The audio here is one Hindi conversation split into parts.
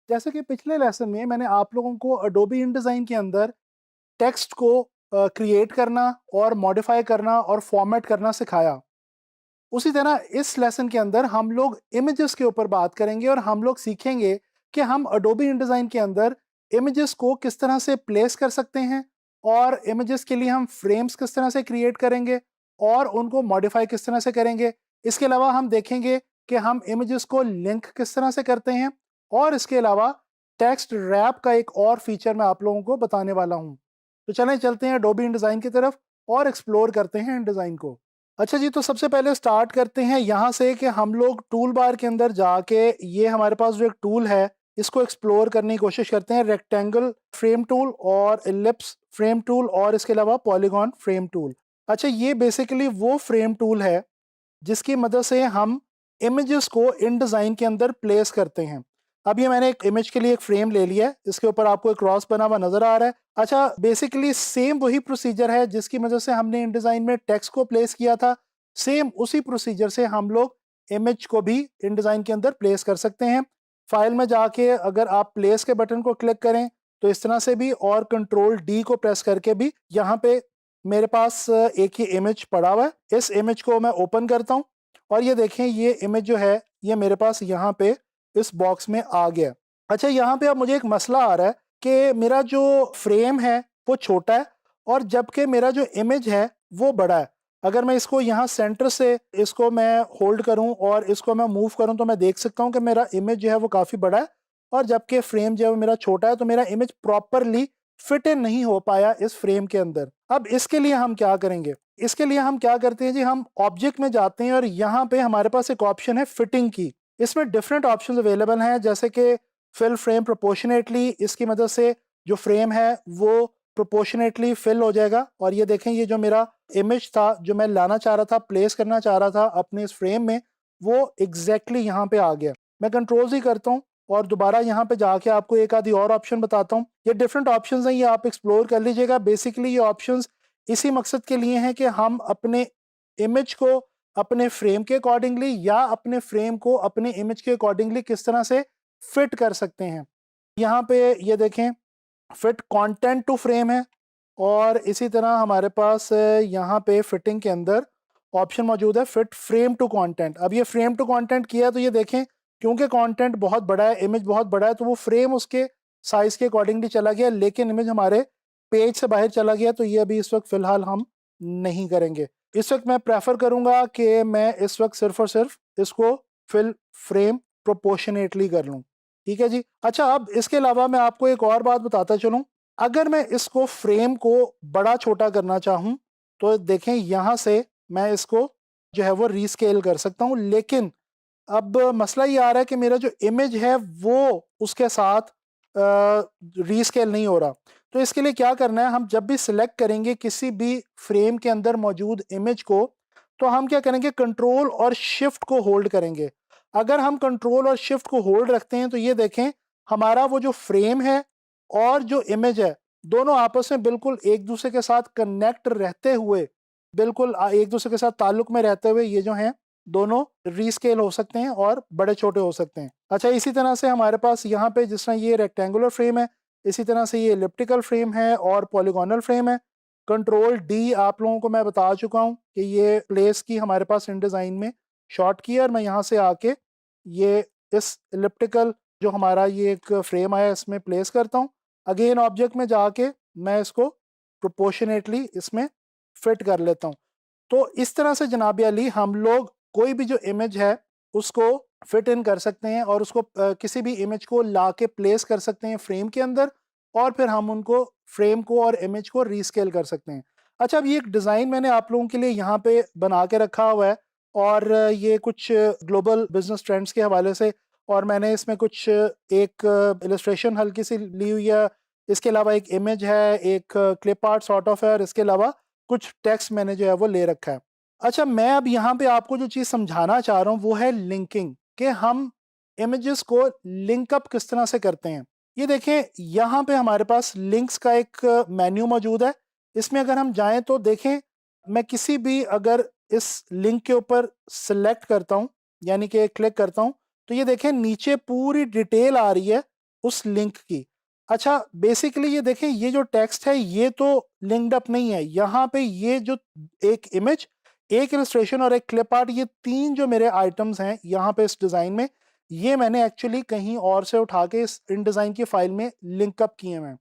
जैसे कि पिछले लेसन में मैंने आप लोगों को अडोबी इंडिज़ाइन के अंदर टेक्स्ट को क्रिएट करना और मॉडिफाई करना और फॉर्मेट करना सिखाया। उसी तरह इस लेसन के अंदर हम लोग इमेजेस के ऊपर बात करेंगे और हम लोग सीखेंगे कि हम अडोबी इंडिज़ाइन के अंदर इमेजेस को किस तरह से प्लेस कर सकते हैं और इमेजेस के लिए हम फ्रेम्स किस तरह से क्रिएट करेंगे और उनको मॉडिफाई किस तरह से करेंगे। इसके अलावा हम देखेंगे कि हम इमेजेस को लिंक किस तरह से करते हैं और इसके अलावा टेक्स्ट रैप का एक और फीचर मैं आप लोगों को बताने वाला हूँ। तो चलें चलते हैं अडोबी इंडिज़ाइन की तरफ और एक्सप्लोर करते हैं इंडिज़ाइन को। अच्छा जी, तो सबसे पहले स्टार्ट करते हैं यहाँ से कि हम लोग टूल बार के अंदर जाके ये हमारे पास जो एक टूल है इसको एक्सप्लोर करने की कोशिश करते हैं। रेक्टेंगल फ्रेम टूल और एलिप्स फ्रेम टूल और इसके अलावा पॉलीगॉन फ्रेम टूल। अच्छा, ये बेसिकली वो फ्रेम टूल है जिसकी मदद से हम इमेजेस को इन डिज़ाइन के अंदर प्लेस करते हैं। अब ये मैंने एक इमेज के लिए एक फ्रेम ले लिया है, इसके ऊपर आपको एक क्रॉस बना हुआ नजर आ रहा है। अच्छा, बेसिकली सेम वही प्रोसीजर है जिसकी मदद से हमने इन डिज़ाइन में टेक्स्ट को प्लेस किया था। सेम उसी प्रोसीजर से हम लोग इमेज को भी इन डिज़ाइन के अंदर प्लेस कर सकते हैं। फाइल में जाके अगर आप प्लेस के बटन को क्लिक करें तो इस तरह से भी, और कंट्रोल डी को प्रेस करके भी यहाँ पे मेरे पास एक ही इमेज पड़ा हुआ है। इस इमेज को मैं ओपन करता हूँ और ये देखें, ये इमेज जो है ये मेरे पास यहाँ पे इस बॉक्स में आ गया। अच्छा, यहाँ पे अब मुझे एक मसला आ रहा है कि मेरा जो फ्रेम है वो छोटा है और जबकि मेरा जो इमेज है वो बड़ा है। अगर मैं इसको यहाँ सेंटर से इसको मैं होल्ड करूँ और इसको मैं मूव करूँ तो मैं देख सकता हूँ कि मेरा इमेज जो है वो काफ़ी बड़ा है और जबकि फ्रेम जो है वो मेरा छोटा है, तो मेरा इमेज प्रॉपरली फिट इन नहीं हो पाया इस फ्रेम के अंदर। अब इसके लिए हम क्या करेंगे? इसके लिए हम क्या करते हैं जी, हम ऑब्जेक्ट में जाते हैं और यहाँ पे हमारे पास एक ऑप्शन है फिटिंग की। इसमें डिफरेंट ऑप्शंस अवेलेबल हैं, जैसे कि फिल फ्रेम प्रोपोर्शनेटली। इसकी मदद से जो फ्रेम है वो प्रोपोर्शनेटली फिल हो जाएगा। और ये देखें, ये जो मेरा इमेज था जो मैं लाना चाह रहा था, प्लेस करना चाह रहा था अपने इस फ्रेम में, वो एग्जैक्टली यहाँ पे आ गया। मैं कंट्रोल ही करता हूँ और दोबारा यहाँ पे जाके आपको एक आधी और ऑप्शन बताता हूँ। ये डिफरेंट ऑप्शंस हैं, ये आप एक्सप्लोर कर लीजिएगा। बेसिकली ये ऑप्शंस इसी मकसद के लिए हैं कि हम अपने इमेज को अपने फ्रेम के अकॉर्डिंगली या अपने फ्रेम को अपने इमेज के अकॉर्डिंगली किस तरह से फिट कर सकते हैं। यहाँ पे ये देखें, फिट कंटेंट टू फ्रेम है और इसी तरह हमारे पास यहाँ पे फिटिंग के अंदर ऑप्शन मौजूद है फिट फ्रेम टू कंटेंट। अब ये फ्रेम टू कंटेंट किया तो ये देखें, क्योंकि कंटेंट बहुत बड़ा है, इमेज बहुत बड़ा है, तो वो फ्रेम उसके साइज के अकॉर्डिंगली चला गया, लेकिन इमेज हमारे पेज से बाहर चला गया। तो ये अभी इस वक्त फिलहाल हम नहीं करेंगे। इस वक्त मैं प्रेफर करूंगा कि मैं इस वक्त सिर्फ और सिर्फ इसको फिल फ्रेम प्रोपोर्शनेटली कर लूँ। ठीक है जी। अच्छा, अब इसके अलावा मैं आपको एक और बात बताता चलूँ। अगर मैं इसको फ्रेम को बड़ा छोटा करना चाहूँ तो देखें, यहाँ से मैं इसको जो है वो रीस्केल कर सकता हूँ, लेकिन अब मसला ये आ रहा है कि मेरा जो इमेज है वो उसके साथ रीस्केल नहीं हो रहा। तो इसके लिए क्या करना है, हम जब भी सिलेक्ट करेंगे किसी भी फ्रेम के अंदर मौजूद इमेज को, तो हम क्या करेंगे, कंट्रोल और शिफ्ट को होल्ड करेंगे। अगर हम कंट्रोल और शिफ्ट को होल्ड रखते हैं तो ये देखें, हमारा वो जो फ्रेम है और जो इमेज है दोनों आपस में बिल्कुल एक दूसरे के साथ कनेक्ट रहते हुए, बिल्कुल एक दूसरे के साथ ताल्लुक में रहते हुए ये जो हैं दोनों रीस्केल हो सकते हैं और बड़े छोटे हो सकते हैं। अच्छा, इसी तरह से हमारे पास यहाँ पे जिस तरह ये रेक्टेंगुलर फ्रेम है, इसी तरह से ये एलिप्टिकल फ्रेम है और पॉलीगोनल फ्रेम है। कंट्रोल डी आप लोगों को मैं बता चुका हूँ कि ये प्लेस की हमारे पास इन डिज़ाइन में शॉर्ट की है और मैं यहाँ से आके ये इस एलिप्टिकल जो हमारा ये एक फ्रेम आया इसमें प्लेस करता हूँ। अगेन ऑब्जेक्ट में जाके मैं इसको प्रोपोर्शनेटली इसमें फिट कर लेता हूँ। तो इस तरह से जनाब अली हम लोग कोई भी जो इमेज है उसको फिट इन कर सकते हैं और उसको किसी भी इमेज को ला के प्लेस कर सकते हैं फ्रेम के अंदर, और फिर हम उनको फ्रेम को और इमेज को रीस्केल कर सकते हैं। अच्छा, अब ये एक डिज़ाइन मैंने आप लोगों के लिए यहाँ पे बना के रखा हुआ है और ये कुछ ग्लोबल बिजनेस ट्रेंड्स के हवाले से, और मैंने इसमें कुछ एक इलस्ट्रेशन हल्की सी ली हुई है। इसके अलावा एक इमेज है, एक क्लिप आर्ट सॉर्ट ऑफ है, और इसके अलावा कुछ टेक्स्ट मैंने जो है वो ले रखा है। अच्छा, मैं अब यहाँ पे आपको जो चीज़ समझाना चाह रहा हूँ वो है लिंकिंग, कि हम इमेजेस को लिंक अप किस तरह से करते हैं। ये देखें, यहाँ पे हमारे पास लिंक्स का एक मेन्यू मौजूद है। इसमें अगर हम जाएं तो देखें, मैं किसी भी अगर इस लिंक के ऊपर सिलेक्ट करता हूँ, यानी कि क्लिक करता हूँ, तो ये देखें नीचे पूरी डिटेल आ रही है उस लिंक की। अच्छा, बेसिकली ये देखें, ये जो टेक्स्ट है ये तो लिंक्ड अप नहीं है, यहाँ पे ये जो एक इमेज, एक इलस्ट्रेशन और एक क्लिप आर्ट, ये तीन जो मेरे आइटम्स हैं यहाँ पे इस डिज़ाइन में, ये मैंने एक्चुअली कहीं और से उठा के इस इन डिज़ाइन की फाइल में लिंक अप किए हैं।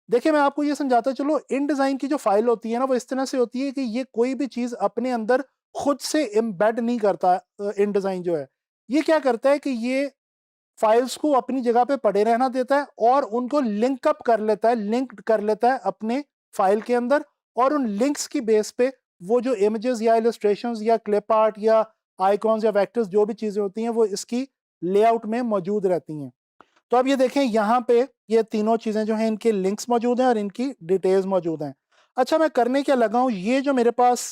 देखिए, मैं आपको ये समझाता चलो, इन डिज़ाइन की जो फाइल होती है ना, वो इस तरह से होती है कि ये कोई भी चीज़ अपने अंदर खुद से एम्बेड नहीं करता। इन डिज़ाइन जो है, ये क्या करता है कि ये फाइल्स को अपनी जगह पे पड़े रहना देता है और उनको लिंक अप कर लेता है, लिंक्ड कर लेता है अपने फाइल के अंदर, और उन लिंक्स की बेस पे वो जो इमेजेस या इलस्ट्रेशंस या क्लिप आर्ट या आइकॉन्स या वेक्टर्स जो भी चीज़ें होती हैं, वो इसकी लेआउट में मौजूद रहती हैं। तो अब ये देखें, यहाँ पे ये तीनों चीज़ें जो हैं, इनके लिंक्स मौजूद हैं और इनकी डिटेल्स मौजूद हैं। अच्छा, मैं करने क्या लगा हूँ, ये जो मेरे पास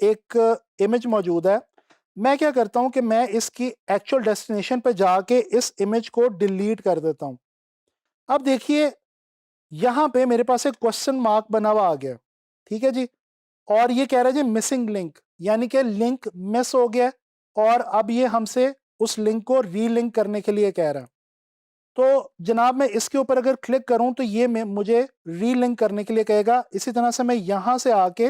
एक इमेज मौजूद है, मैं क्या करता हूँ कि मैं इसकी एक्चुअल डेस्टिनेशन पे जाके इस इमेज को डिलीट कर देता हूँ। अब देखिए, यहाँ पे मेरे पास एक क्वेश्चन मार्क बना हुआ आ गया, ठीक है जी, और ये कह रहा है जी मिसिंग लिंक, यानी कि लिंक मिस हो गया और अब ये हमसे उस लिंक को रीलिंक करने के लिए कह रहा है। तो जनाब, मैं इसके ऊपर अगर क्लिक करूं तो ये मुझे रीलिंक करने के लिए कहेगा। इसी तरह से मैं यहाँ से आके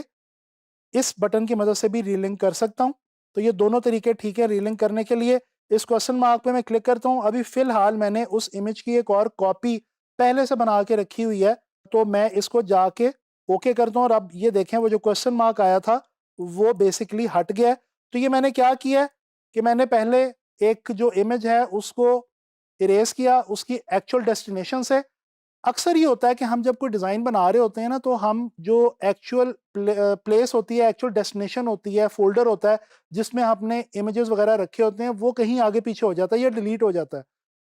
इस बटन की मदद से भी रीलिंक कर सकता हूँ। तो ये दोनों तरीके ठीक है रीलिंक करने के लिए। इस क्वेश्चन मार्क पे मैं क्लिक करता हूँ। अभी फ़िलहाल मैंने उस इमेज की एक और कॉपी पहले से बना के रखी हुई है, तो मैं इसको जाके ओके करता हूँ और अब ये देखें, वो जो क्वेश्चन मार्क आया था वो बेसिकली हट गया है। तो ये मैंने क्या किया है कि मैंने पहले एक जो इमेज है उसको इरेज़ किया उसकी एक्चुअल डेस्टिनेशन से। अक्सर ये होता है कि हम जब कोई डिज़ाइन बना रहे होते हैं ना, तो हम जो एक्चुअल प्लेस होती है, एक्चुअल डेस्टिनेशन होती है, फ़ोल्डर होता है जिसमें आपने इमेजेस वगैरह रखे होते हैं, वो कहीं आगे पीछे हो जाता है या डिलीट हो जाता है।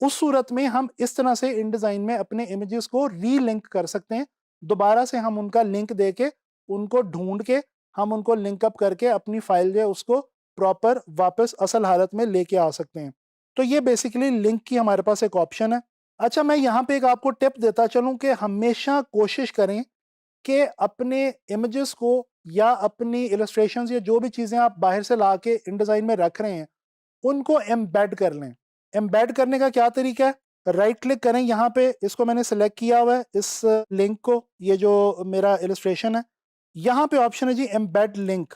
उस सूरत में हम इस तरह से इन डिज़ाइन में अपने इमेजेस को रीलिंक कर सकते हैं। दोबारा से हम उनका लिंक देके, उनको ढूँढ के, हम उनको लिंक अप करके अपनी फ़ाइल जो है उसको प्रॉपर वापस असल हालत में लेके आ सकते हैं। तो ये बेसिकली लिंक की हमारे पास एक ऑप्शन है। अच्छा, मैं यहाँ पे एक आपको टिप देता चलूँ कि हमेशा कोशिश करें कि अपने इमेजेस को या अपनी इलस्ट्रेशंस या जो भी चीज़ें आप बाहर से ला के इन डिज़ाइन में रख रहे हैं, उनको एम्बेड कर लें। एम्बेड करने का क्या तरीका है? राइट क्लिक करें, यहाँ पे इसको मैंने सेलेक्ट किया हुआ है, इस लिंक को, ये जो मेरा इलस्ट्रेशन है। यहाँ पे ऑप्शन है जी एम्बेड लिंक।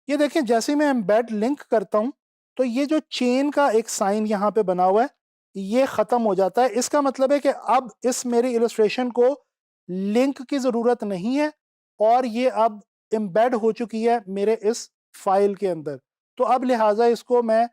ये देखें, जैसे ही मैं एम्बेड लिंक करता हूँ, तो ये जो चेन का एक साइन यहाँ पे बना हुआ है, ये ख़त्म हो जाता है। इसका मतलब है कि अब इस मेरी इलस्ट्रेशन को लिंक की ज़रूरत नहीं है और ये अब एम्बेड हो चुकी है मेरे इस फाइल के अंदर। तो अब लिहाजा इसको मैं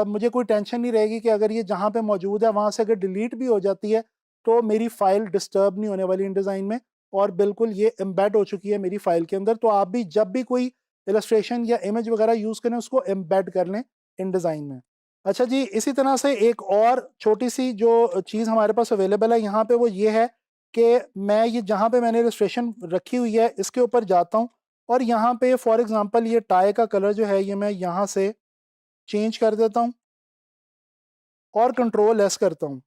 मुझे कोई टेंशन नहीं रहेगी कि अगर ये जहाँ पे मौजूद है वहाँ से अगर डिलीट भी हो जाती है, तो मेरी फ़ाइल डिस्टर्ब नहीं होने वाली इन डिज़ाइन में, और बिल्कुल ये एम्बेड हो चुकी है मेरी फ़ाइल के अंदर। तो आप भी जब भी कोई इलस्ट्रेशन या इमेज वगैरह यूज़ करें, उसको एम्बेड कर लें इन डिज़ाइन में। अच्छा जी, इसी तरह से एक और छोटी-सी जो चीज़ हमारे पास अवेलेबल है यहाँ पे, वो ये है कि मैं ये जहाँ पे मैंने इलस्ट्रेशन रखी हुई है, इसके ऊपर जाता हूँ और यहाँ पे फॉर एग्ज़ाम्पल ये टाई का कलर जो है, ये मैं यहाँ से चेंज कर देता हूँ और कंट्रोल एस करता हूँ।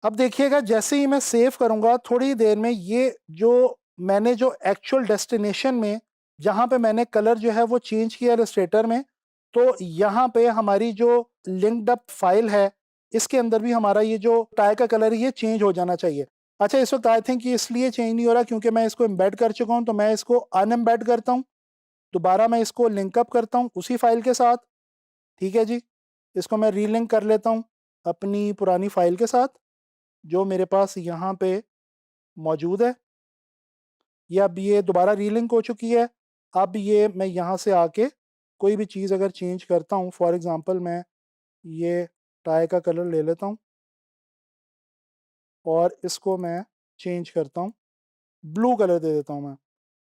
अब देखिएगा, जैसे ही मैं सेव करूँगा, थोड़ी देर में ये जो मैंने जो एक्चुअल डेस्टिनेशन में जहाँ पे मैंने कलर जो है वो चेंज किया इलस्ट्रेटर में, तो यहाँ पे हमारी जो लिंक्ड अप फाइल है, इसके अंदर भी हमारा ये जो टाई का कलर है ये चेंज हो जाना चाहिए। अच्छा, इस वक्त आई थिंक ये इसलिए चेंज नहीं हो रहा क्योंकि मैं इसको एम्बेड कर चुका हूँ, तो मैं इसको अनएम्बेड करता हूँ। दोबारा मैं इसको लिंक अप करता हूँ उसी फाइल के साथ। ठीक है जी, इसको मैं रीलिंक कर लेता हूँ अपनी पुरानी फाइल के साथ जो मेरे पास यहाँ पे मौजूद है। ये अब ये दोबारा रीलिंक हो चुकी है। अब ये मैं यहाँ से आके कोई भी चीज़ अगर चेंज करता हूँ, फॉर एग्ज़ाम्पल मैं ये टाई का कलर ले लेता हूँ और इसको मैं चेंज करता हूँ, ब्लू कलर दे देता हूँ मैं,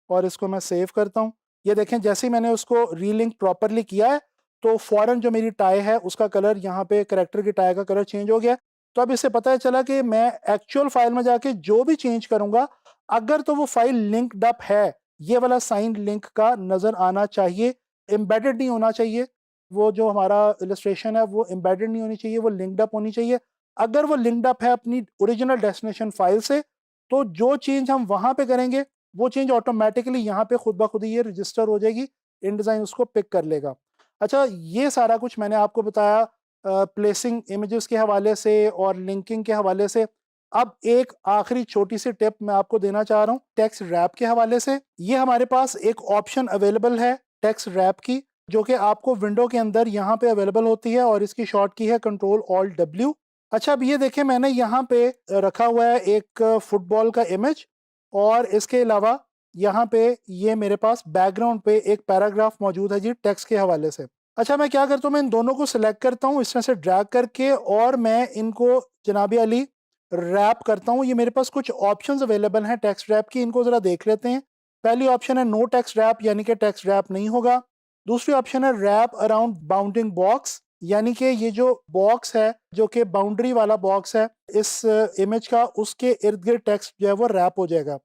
और इसको मैं सेव करता हूँ। ये देखें, जैसे ही मैंने उसको रीलिंक प्रॉपरली किया है, तो फ़ौरन जो मेरी टाई है उसका कलर, यहाँ पे करैक्टर की टाई का कलर चेंज हो गया। तो अब इससे पता चला कि मैं एक्चुअल फ़ाइल में जाके जो भी चेंज करूँगा, अगर तो वो फ़ाइल लिंक्ड अप है, ये वाला साइन लिंक का नज़र आना चाहिए, एम्बेडेड नहीं होना चाहिए। वो जो हमारा इलस्ट्रेशन है वो एम्बेडेड नहीं होनी चाहिए, वो लिंक्ड अप होनी चाहिए। अगर वो लिंक्ड अप है अपनी ओरिजिनल डेस्टिनेशन फ़ाइल से, तो जो चेंज हम वहाँ पे करेंगे, वो चेंज ऑटोमेटिकली यहाँ पे खुद ब खुद ही ये रजिस्टर हो जाएगी, इनडिज़ाइन उसको पिक कर लेगा। अच्छा, ये सारा कुछ मैंने आपको बताया प्लेसिंग इमेजेस के हवाले से और लिंकिंग के हवाले से। अब एक आखिरी छोटी सी टिप मैं आपको देना चाह रहा हूँ टेक्स्ट रैप के हवाले से। ये हमारे पास एक ऑप्शन अवेलेबल है टेक्स्ट रैप की, जो कि आपको विंडो के अंदर यहाँ पे अवेलेबल होती है और इसकी शॉर्ट की है Ctrl+Alt+W। अच्छा, अब ये देखें मैंने यहाँ पे रखा हुआ है एक फुटबॉल का इमेज, और इसके अलावा यहाँ पे ये मेरे पास बैकग्राउंड पे एक पैराग्राफ मौजूद है जी टेक्स्ट के हवाले से। अच्छा, मैं क्या करता हूँ, मैं इन दोनों को सिलेक्ट करता हूँ इस तरह से ड्रैग करके, और मैं इनको जनाबी अली रैप करता हूँ। ये मेरे पास कुछ ऑप्शंस अवेलेबल हैं टेक्स्ट रैप की, इनको ज़रा देख लेते हैं। पहली ऑप्शन है नो टेक्स्ट रैप, यानी कि टेक्स्ट रैप नहीं होगा। दूसरी ऑप्शन है रैप अराउंड बाउंडिंग बॉक्स, यानी कि ये जो बॉक्स है जो कि बाउंड्री वाला बॉक्स है इस इमेज का, उसके इर्द गिर्द टेक्स्ट जो है वो रैप हो जाएगा।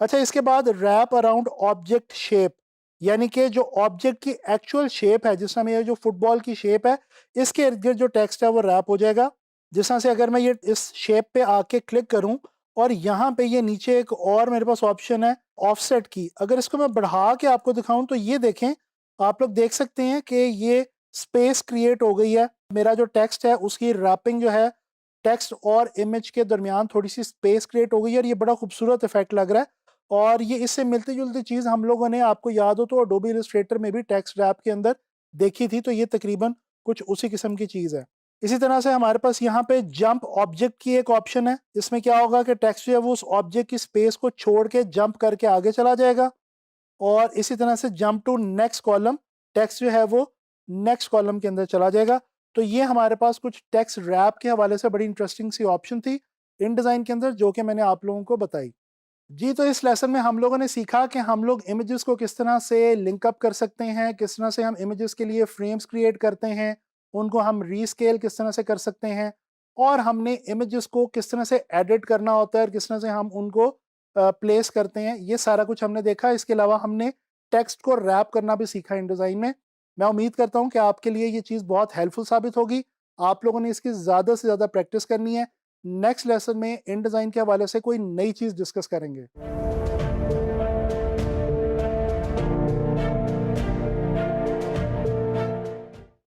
अच्छा, इसके बाद रैप अराउंड ऑब्जेक्ट शेप, यानी कि जो ऑब्जेक्ट की एक्चुअल शेप है, जिस समय ये जो फुटबॉल की शेप है इसके इर्द गिर्द जो टेक्स्ट है वो रैप हो जाएगा। जिस तरह से अगर मैं ये इस शेप पे आके क्लिक करूं और यहाँ पे ये नीचे एक और मेरे पास ऑप्शन है ऑफसेट की, अगर इसको मैं बढ़ा के आपको दिखाऊं तो ये देखें, आप लोग देख सकते हैं कि ये स्पेस क्रिएट हो गई है। मेरा जो टेक्स्ट है उसकी रैपिंग जो है टेक्स्ट और इमेज के दरमियान थोड़ी सी स्पेस क्रिएट हो गई है, और ये बड़ा खूबसूरत इफेक्ट लग रहा है। और ये इससे मिलती जुलती चीज़ हम लोगों ने, आपको याद हो तो अडोबी इलस्ट्रेटर में भी टेक्स्ट रैप के अंदर देखी थी, तो ये तकरीबन कुछ उसी किस्म की चीज़ है। इसी तरह से हमारे पास यहाँ पे जंप ऑब्जेक्ट की एक ऑप्शन है। इसमें क्या होगा कि टेक्स्ट जो है वो उस ऑब्जेक्ट की स्पेस को छोड़ के जंप करके आगे चला जाएगा, और इसी तरह से jump to next column, text जो है वो नेक्स्ट कॉलम के अंदर चला जाएगा। तो ये हमारे पास कुछ टेक्स्ट रैप के हवाले से बड़ी इंटरेस्टिंग सी ऑप्शन थी इन डिज़ाइन के अंदर, जो कि मैंने आप लोगों को बताई जी। तो इस लेसन में हम लोगों ने सीखा कि हम लोग इमेजेस को किस तरह से लिंक अप कर सकते हैं, किस तरह से हम इमेजेस के लिए फ्रेम्स क्रिएट करते हैं, उनको हम रीस्केल किस तरह से कर सकते हैं, और हमने इमेजेस को किस तरह से एडिट करना होता है और किस तरह से हम उनको प्लेस करते हैं। ये सारा कुछ हमने देखा। इसके अलावा हमने टेक्स्ट को रैप करना भी सीखा इन डिज़ाइन में। मैं उम्मीद करता हूँ कि आपके लिए ये चीज़ बहुत हेल्पफुल साबित होगी। आप लोगों ने इसकी ज़्यादा से ज़्यादा प्रैक्टिस करनी है। नेक्स्ट लेसन में इन डिज़ाइन के हवाले से कोई नई चीज़ डिस्कस करेंगे।